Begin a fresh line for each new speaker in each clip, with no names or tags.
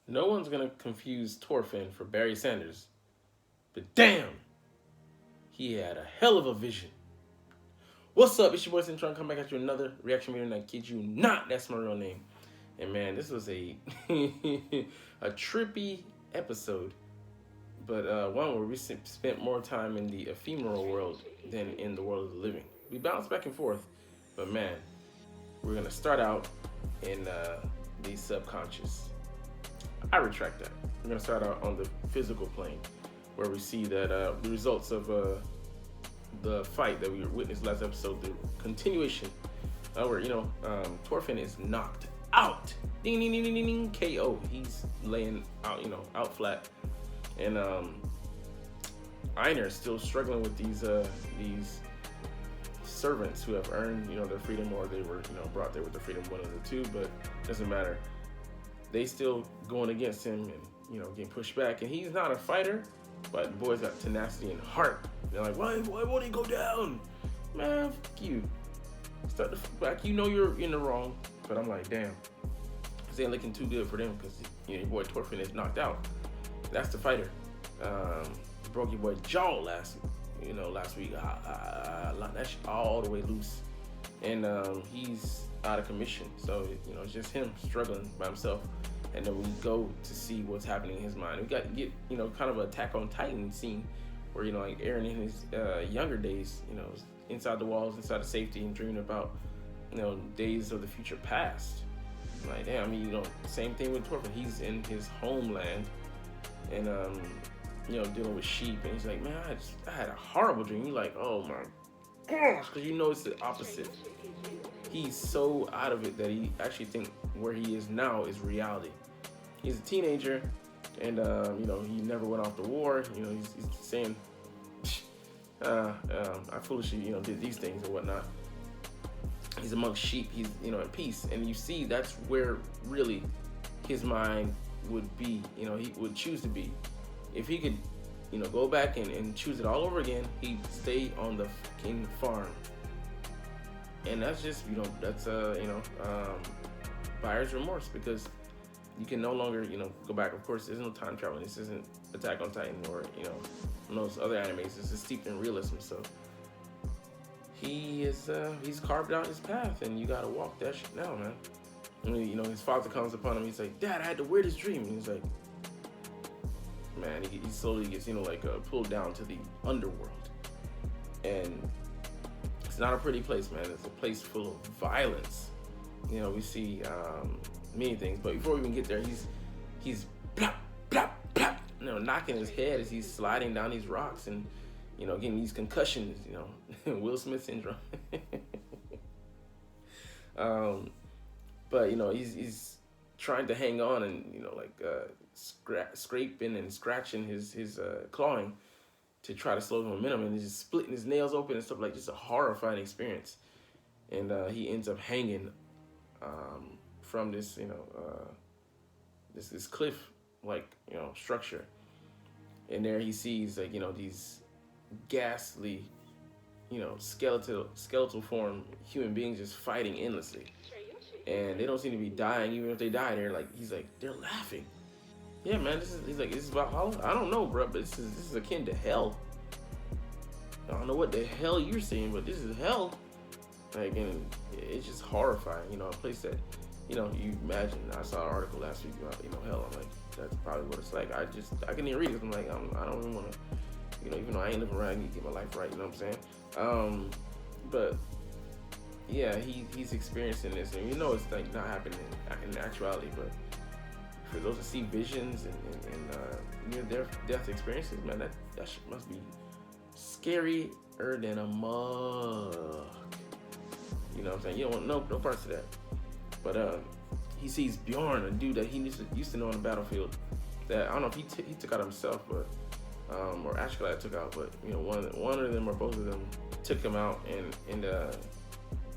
No one's gonna confuse Thorfinn for Barry Sanders, but damn, he had a hell of a vision. What's up? It's your boy Cintron. Come back at you another reaction video, and I kid you not, that's my real name. And man, this was a a trippy episode, but one where we spent more time in the ephemeral world than in the world of the living. We bounced back and forth, but man, we're gonna start out in the subconscious. I retract that. We're gonna start out on the physical plane, where we see that the results of the fight that we witnessed last episode, the continuation, where Thorfinn is knocked out, ding ding ding ding ding, KO. He's laying out, out flat, and Einar is still struggling with these servants who have earned their freedom, or they were brought there with the freedom, one of the two, but doesn't matter. They still going against him and getting pushed back, and he's not a fighter, but the boy's got tenacity and heart. They're like, why won't he go down? Man, fuck you. Start the back. You're in the wrong. But I'm like, damn, this ain't looking too good for them, because your boy Thorfinn is knocked out. That's the fighter. Broke your boy jaw last week. That shit all the way loose, and he's out of commission. So it's just him struggling by himself. And then we go to see what's happening in his mind. We got to get kind of an Attack on Titan scene where like Eren in his younger days, inside the walls, inside of safety, and dreaming about days of the future past. Like, damn, same thing with Thorfinn. He's in his homeland, and dealing with sheep, and he's like, man, I had a horrible dream. You're like, oh my gosh, because it's the opposite. He's so out of it that he actually thinks where he is now is reality. He's a teenager, and he never went off the war. He's saying, I foolishly did these things and whatnot. He's amongst sheep. He's at peace, and you see that's where really his mind would be. He would choose to be. If he could, go back and choose it all over again, he'd stay on the fucking farm. And that's just, that's buyer's remorse, because you can no longer, go back. Of course, there's no time traveling. This isn't Attack on Titan or, those other animes. This is steeped in realism. So he's carved out his path, and you gotta walk that shit now, man. I mean, his father comes upon him. He's like, Dad, I had the weirdest dream. And he's like, man, he slowly gets, pulled down to the underworld. And it's not a pretty place, man. It's a place full of violence. We see many things, but before we even get there, he's plop, plop, plop, knocking his head as he's sliding down these rocks, and getting these concussions, Will Smith syndrome. But he's trying to hang on, and scraping and scratching his clawing to try to slow the momentum, and he's just splitting his nails open and stuff, like just a horrifying experience. And he ends up hanging from this this cliff structure, and there he sees these ghastly skeletal form human beings just fighting endlessly, and they don't seem to be dying. Even if they die, they're laughing. Yeah, man, this is Valhalla. I don't know, bro, but this is akin to hell. I don't know what the hell you're seeing, but this is hell. And it's just horrifying. A place that you imagine. I saw an article last week about hell. I'm like, that's probably what it's like. I couldn't even read it. I'm like, I don't even want to, even though I ain't living around, I need to get my life right. You know what I'm saying? But yeah, he's experiencing this, and it's not happening in actuality, but for those that see visions and near-death experiences, man, that shit must be scarier than a mug. You know what I'm saying? You don't want no parts of that. But he sees Bjorn, a dude that he used to know on the battlefield. That I don't know if he took out himself, but or Ashkelad took out, but one of them or both of them took him out, and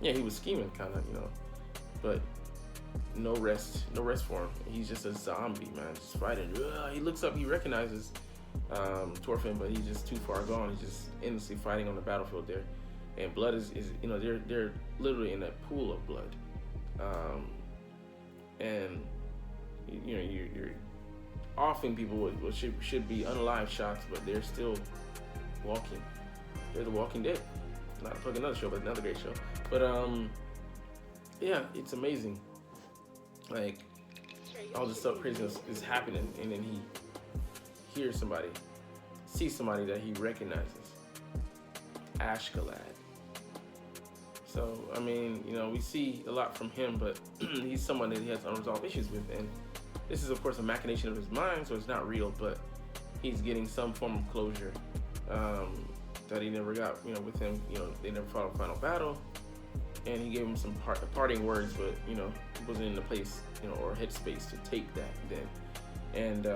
he was scheming kind of, but. No rest for him. He's just a zombie, man, just fighting. He looks up, he recognizes Thorfinn, but he's just too far gone. He's just endlessly fighting on the battlefield there, and blood is they're literally in that pool of blood, and you're offing people what should be unalive shots, but they're still walking. They're the Walking Dead. Not to plug another show, but another great show. But yeah, it's amazing. Like all this stuff craziness is happening, and then he hears somebody, sees somebody that he recognizes, Ashgalad. So I mean, you know, we see a lot from him, but he's someone that he has unresolved issues with, and this is of course a machination of his mind, so it's not real, but he's getting some form of closure that he never got. You know, with him, you know, they never fought a final battle, and he gave him some parting words, but you know, he wasn't in the place, you know, or headspace to take that then. And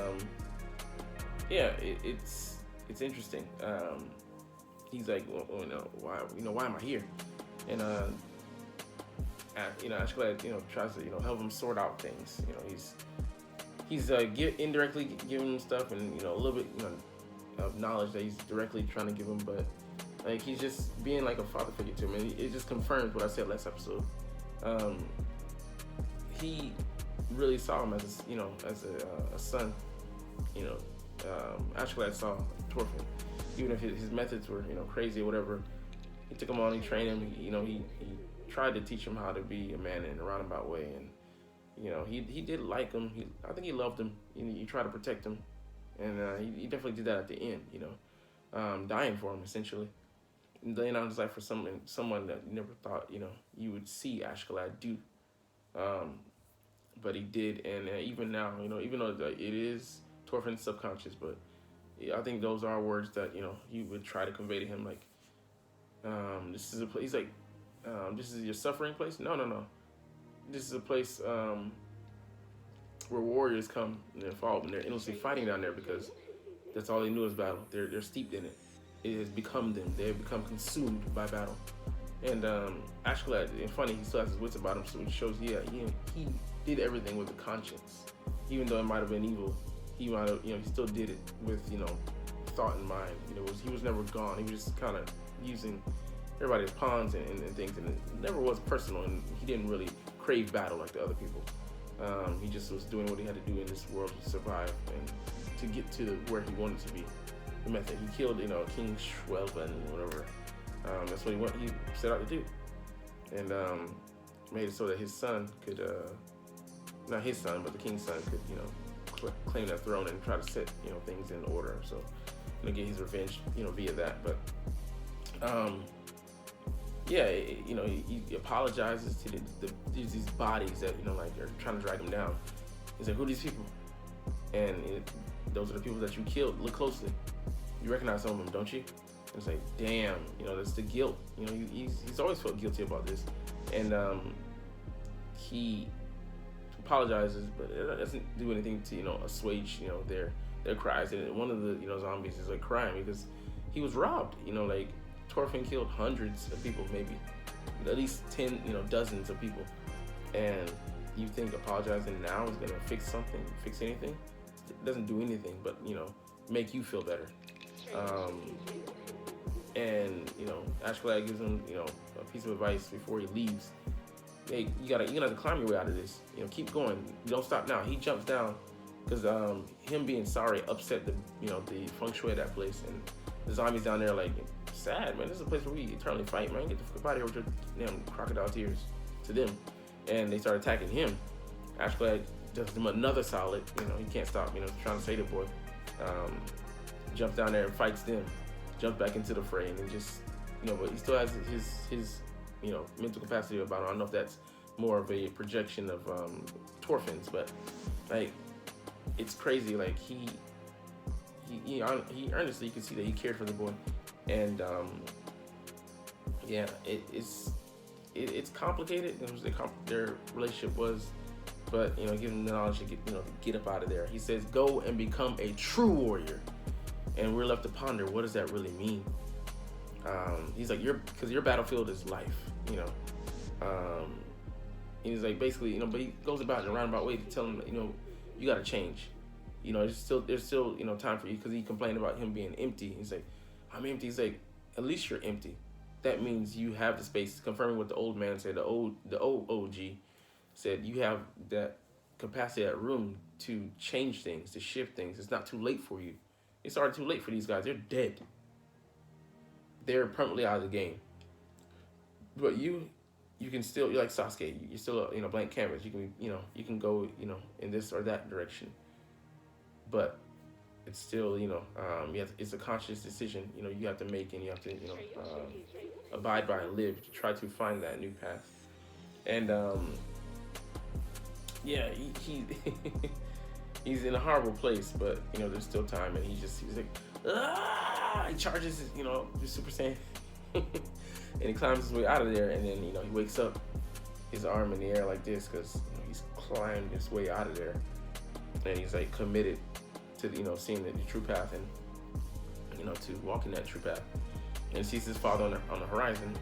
yeah, it's interesting. He's like, well, why am I here? And you know, Ashgalad, you know, tries to, you know, help him sort out things. You know, he's indirectly giving him stuff, and you know, a little bit, you know, of knowledge that he's directly trying to give him, but like he's just being like a father figure to him, and it just confirms what I said last episode. He really saw him as a, you know, as a son. You know, Ashgalad saw Thorfinn, even if his methods were, you know, crazy or whatever. He took him on, he trained him. You know, he tried to teach him how to be a man in a roundabout way, and you know, he did like him. I think he loved him. He tried to protect him, and he definitely did that at the end. You know, dying for him essentially, and laying out his life for someone that you never thought, you know, you would see Ashgalad do. But he did, and even now, you know, even though it is Thorfinn's subconscious, but I think those are words that, you know, he would try to convey to him, like, this is a place. He's like, this is your suffering place. No. This is a place where warriors come and they're fall, and they're endlessly fighting down there because that's all they knew is battle. They're steeped in it. It has become them. They have become consumed by battle. And Ashgalad, and funny, he still has his wits about him, so it shows, yeah, he did everything with a conscience, even though it might have been evil. He might have, you know, he still did it with, you know, thought in mind. You know, he was never gone. He was just kind of using everybody as pawns and things, and it never was personal, and he didn't really crave battle like the other people. He just was doing what he had to do in this world to survive and to get to where he wanted to be. The method he killed, you know, King Schwelben, whatever. That's what he set out to do, and made it so that his son could, not his son, but the king's son could, you know, claim that throne and try to set, you know, things in order. So, you know, get his revenge, you know, via that. But yeah, you know, he apologizes to these bodies that, you know, like, are trying to drag him down. He's like, who are these people? And those are the people that you killed. Look closely. You recognize some of them, don't you? And it's like, damn, you know, that's the guilt. You know, he's always felt guilty about this. And he apologizes, but it doesn't do anything to, you know, assuage, you know, their cries. And one of the, you know, zombies is like crying because he was robbed. You know, like, Thorfinn killed hundreds of people, maybe at least 10, you know, dozens of people. And you think apologizing now is gonna fix anything? It doesn't do anything but, you know, make you feel better. And, you know, Ashgalad gives him, you know, a piece of advice before he leaves. Hey, you're gonna have to climb your way out of this. You know, keep going. Don't stop now. He jumps down because him being sorry upset the, you know, the feng shui of that place, and the zombies down there like, sad, man. This is a place where we eternally fight, man. Get the fuck out of here with your damn crocodile tears, to them. And they start attacking him. Ashgalad does him another solid. You know, he can't stop, you know, trying to save the boy. Jumps down there and fights them. Jumps back into the fray, and then just, you know, but he still has his you know, mental capacity about it. I don't know if that's more of a projection of Thorfinn's, but like, it's crazy. Like, he earnestly, you can see that he cared for the boy. And yeah, it's complicated. It was their relationship was, but, you know, give him the knowledge to get up out of there. He says, "Go and become a true warrior." And we're left to ponder, what does that really mean? He's like, because your battlefield is life, you know. And he's like, basically, you know, but he goes about in a roundabout way to tell him, you know, you got to change. You know, there's still, you know, time for you, because he complained about him being empty. He's like, I'm empty. He's like, at least you're empty. That means you have the space, confirming what the old man said. The old OG said, you have that capacity, that room to change things, to shift things. It's not too late for you. It's already too late for these guys. They're dead. They're permanently out of the game. But you can still, you're like Sasuke. You're still a blank canvas. You can you can go in this or that direction. But it's still it's a conscious decision you have to make, and you have to abide by and live to try to find that new path. And yeah, he he's in a horrible place, but there's still time, and he's like, he charges the Super Saiyan, and he climbs his way out of there, and then he wakes up, his arm in the air like this, because he's climbed his way out of there, and he's like committed to seeing the true path, and to walking that true path, and he sees his father on the horizon,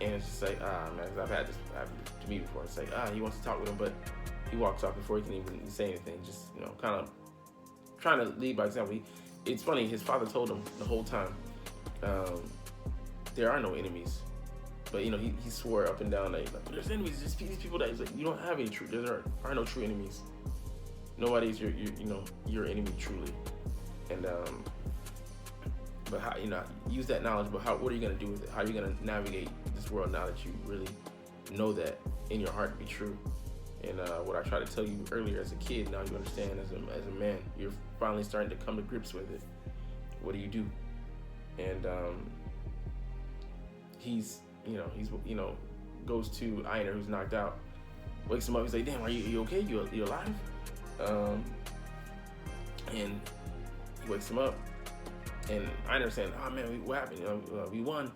and it's just like, man, I've had this happen to me before. It's like, he wants to talk with him, but he walks off before he can even say anything. Just kind of trying to lead by example. It's funny. His father told him the whole time, there are no enemies, but he swore up and down like there's enemies. There's these people that he's like, you don't have any true. There are no true enemies. Nobody's your enemy truly. And but how use that knowledge? But what are you gonna do with it? How are you gonna navigate this world now that you really know that in your heart to be true? And what I tried to tell you earlier as a kid, now you understand as a man. You're finally starting to come to grips with it. What do you do? And he's goes to Einar, who's knocked out, wakes him up. He's like, damn, are you okay? You alive? And he wakes him up, and Einar saying, oh man, what happened? We won.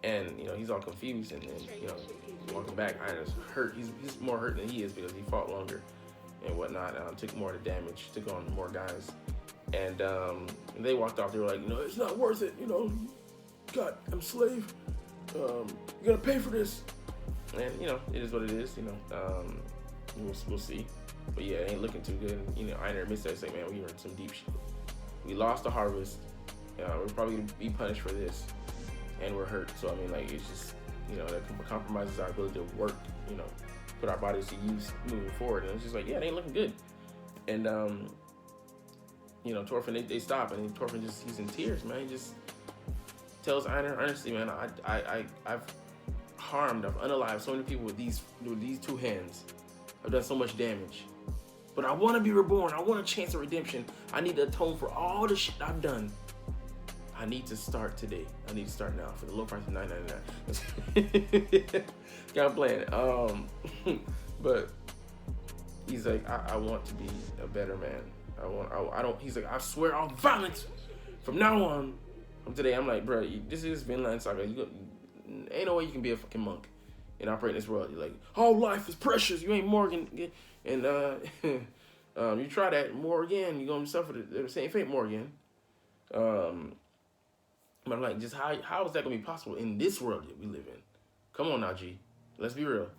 And he's all confused, and then walking back, Einar's hurt. He's more hurt than he is because he fought longer and whatnot. Took more of the damage, took on more guys, and they walked off. They were like, it's not worth it. God, I'm slave. You gotta pay for this. And it is what it is. We'll see. But yeah, it ain't looking too good. Einar admits that. He's like, man, we were in some deep shit. We lost the harvest. We're probably gonna be punished for this. And we're hurt, so I mean, like, it's just that compromises our ability to work, put our bodies to use moving forward, and it's just like, yeah, it ain't looking good. And Thorfinn, they stop, and Thorfinn he's in tears, man. He just tells Einar, honestly, man, I've unalived so many people with these two hands. I've done so much damage, but I want to be reborn. I want a chance of redemption. I need to atone for all the shit I've done. I need to start today. I need to start now for the low price of $9.99. Got playing. But he's like, I want to be a better man. I don't. He's like, I swear I'll violence from now on. From today, I'm like, bro, this is Vinland Saga. Ain't no way you can be a fucking monk and operate in this world. You're like, all life is precious. You ain't Morgan, and you try that Morgan, you're gonna suffer the same fate, Morgan. But I'm like, just how is that gonna be possible in this world that we live in? Come on now, G. Let's be real.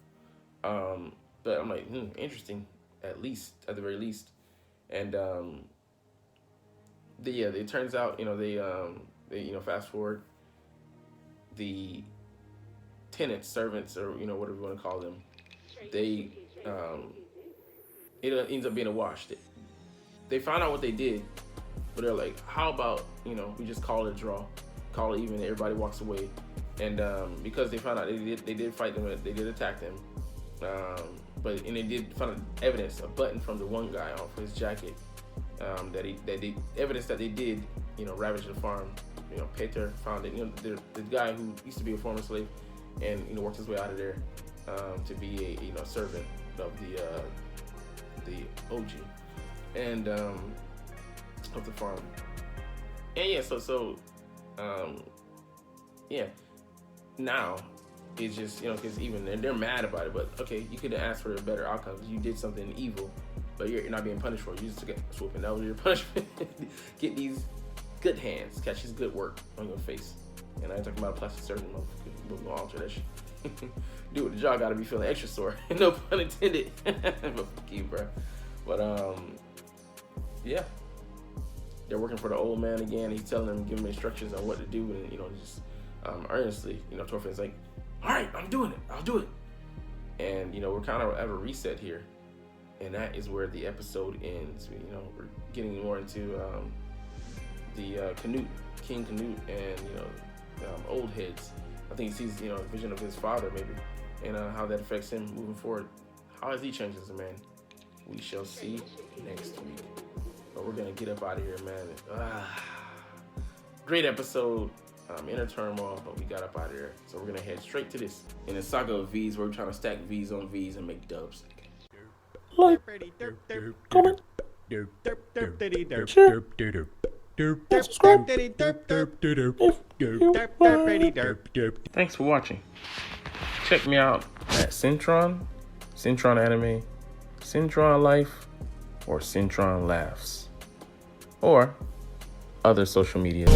But I'm like, interesting, at the very least. And it turns out, they fast forward, the tenants, servants, or whatever you want to call them, they it ends up being a wash. They found out what they did, but they're like, how about we just call it a draw, call it even, everybody walks away. And because they found out they did fight them, they did attack them, but they did find evidence, a button from the one guy off his jacket, evidence that they did ravage the farm. Peter found it. The guy who used to be a former slave and worked his way out of there to be a servant of the OG and of the farm. And now it's just because even they're mad about it, but okay, you could have asked for a better outcome. You did something evil, but you're not being punished for it. You just took a swooping. That was your punishment. Get these good hands, catch his good work on your face. And I ain't talking about a plastic surgeon. We're gonna alter that shit. Dude, the jaw gotta be feeling extra sore. No pun intended. But fuck you, bro. But yeah, they're working for the old man again. He's telling them, giving them instructions on what to do, and just earnestly, Thorfinn's like, all right, I'm doing it. I'll do it. And we're kind of at a reset here. And that is where the episode ends. You know, we're getting more into the King Canute, and old heads. I think he sees a vision of his father maybe, and how that affects him moving forward. How has he changed as a man? We shall see next week. But we're gonna get up out of here, man. Great episode. Inner turmoil, but we got up out of here. So we're gonna head straight to this. In the saga of V's, where we're trying to stack V's on V's and make dubs.
Like, comment, share, and subscribe if you like.
Thanks for watching. Check me out at Cintron, Cintron Anime, Cintron Life, or Cintron Laughs, or other social media.